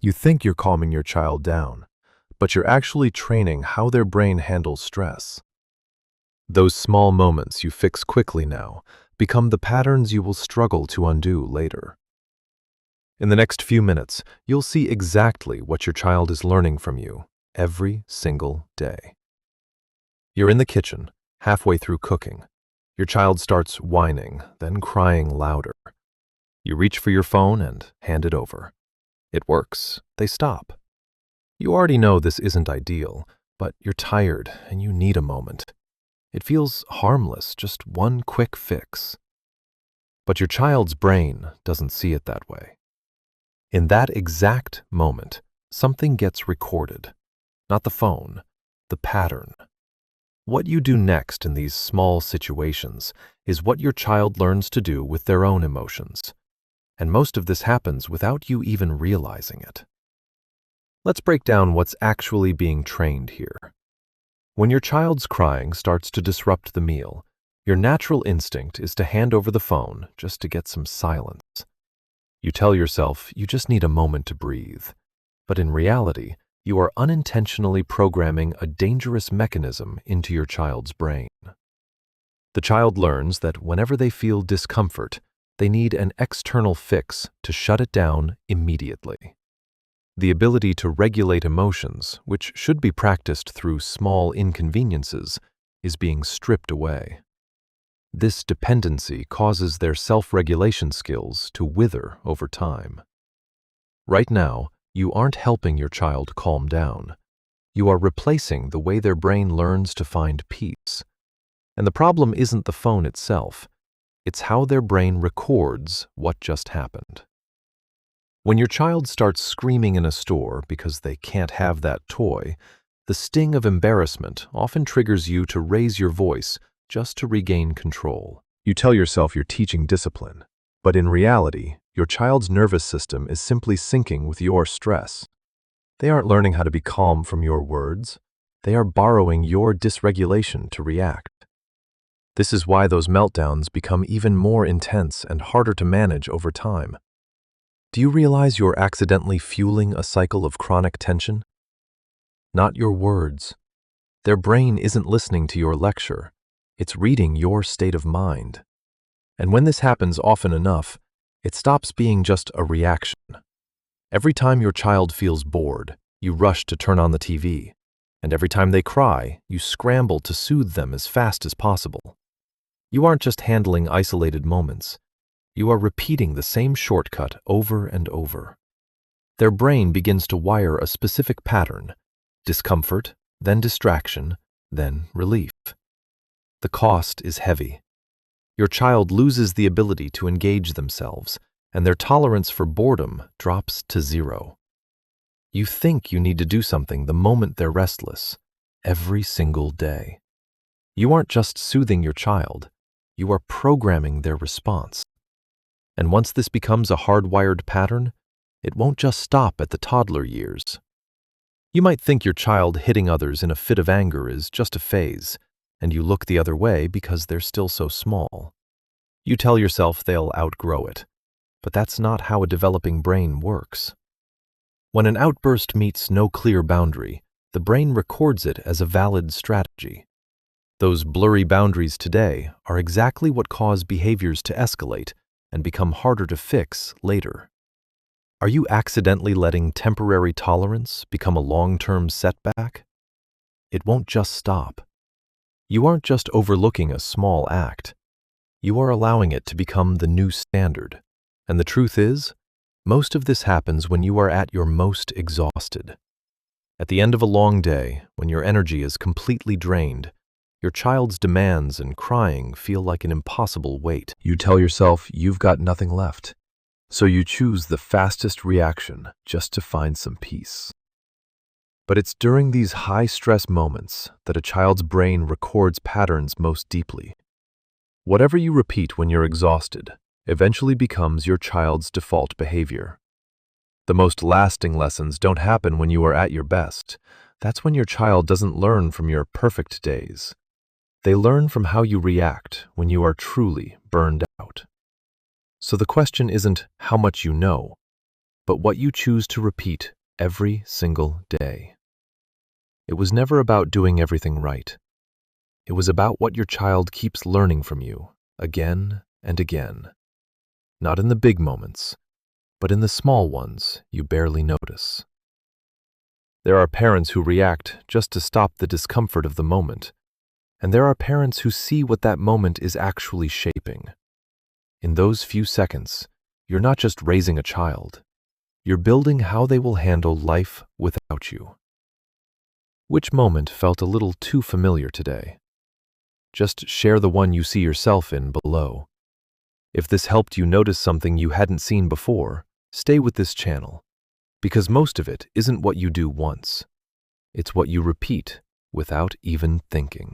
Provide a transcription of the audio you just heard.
You think you're calming your child down, but you're actually training how their brain handles stress. Those small moments you fix quickly now become the patterns you will struggle to undo later. In the next few minutes, you'll see exactly what your child is learning from you every single day. You're in the kitchen, halfway through cooking. Your child starts whining, then crying louder. You reach for your phone and hand it over. It works. They stop. You already know this isn't ideal, but you're tired and you need a moment. It feels harmless, just one quick fix. But your child's brain doesn't see it that way. In that exact moment, something gets recorded. Not the phone, the pattern. What you do next in these small situations is what your child learns to do with their own emotions. And most of this happens without you even realizing it. Let's break down what's actually being trained here. When your child's crying starts to disrupt the meal, your natural instinct is to hand over the phone just to get some silence. You tell yourself you just need a moment to breathe, but in reality, you are unintentionally programming a dangerous mechanism into your child's brain. The child learns that whenever they feel discomfort, they need an external fix to shut it down immediately. The ability to regulate emotions, which should be practiced through small inconveniences, is being stripped away. This dependency causes their self-regulation skills to wither over time. Right now, you aren't helping your child calm down. You are replacing the way their brain learns to find peace. And the problem isn't the phone itself. It's how their brain records what just happened. When your child starts screaming in a store because they can't have that toy, the sting of embarrassment often triggers you to raise your voice just to regain control. You tell yourself you're teaching discipline, but in reality, your child's nervous system is simply syncing with your stress. They aren't learning how to be calm from your words. They are borrowing your dysregulation to react. This is why those meltdowns become even more intense and harder to manage over time. Do you realize you're accidentally fueling a cycle of chronic tension? Not your words. Their brain isn't listening to your lecture. It's reading your state of mind. And when this happens often enough, it stops being just a reaction. Every time your child feels bored, you rush to turn on the TV. And every time they cry, you scramble to soothe them as fast as possible. You aren't just handling isolated moments. You are repeating the same shortcut over and over. Their brain begins to wire a specific pattern: discomfort, then distraction, then relief. The cost is heavy. Your child loses the ability to engage themselves, and their tolerance for boredom drops to zero. You think you need to do something the moment they're restless, every single day. You aren't just soothing your child, you are programming their response. And once this becomes a hardwired pattern, it won't just stop at the toddler years. You might think your child hitting others in a fit of anger is just a phase, and you look the other way because they're still so small. You tell yourself they'll outgrow it, but that's not how a developing brain works. When an outburst meets no clear boundary, the brain records it as a valid strategy. Those blurry boundaries today are exactly what cause behaviors to escalate and become harder to fix later. Are you accidentally letting temporary tolerance become a long-term setback? It won't just stop. You aren't just overlooking a small act. You are allowing it to become the new standard. And the truth is, most of this happens when you are at your most exhausted. At the end of a long day, when your energy is completely drained, your child's demands and crying feel like an impossible weight. You tell yourself you've got nothing left, so you choose the fastest reaction just to find some peace. But it's during these high-stress moments that a child's brain records patterns most deeply. Whatever you repeat when you're exhausted eventually becomes your child's default behavior. The most lasting lessons don't happen when you are at your best. That's when your child doesn't learn from your perfect days. They learn from how you react when you are truly burned out. So the question isn't how much you know, but what you choose to repeat every single day. It was never about doing everything right. It was about what your child keeps learning from you again and again. Not in the big moments, but in the small ones you barely notice. There are parents who react just to stop the discomfort of the moment, and there are parents who see what that moment is actually shaping. In those few seconds, you're not just raising a child, you're building how they will handle life without you. Which moment felt a little too familiar today? Just share the one you see yourself in below. If this helped you notice something you hadn't seen before, stay with this channel, because most of it isn't what you do once. It's what you repeat without even thinking.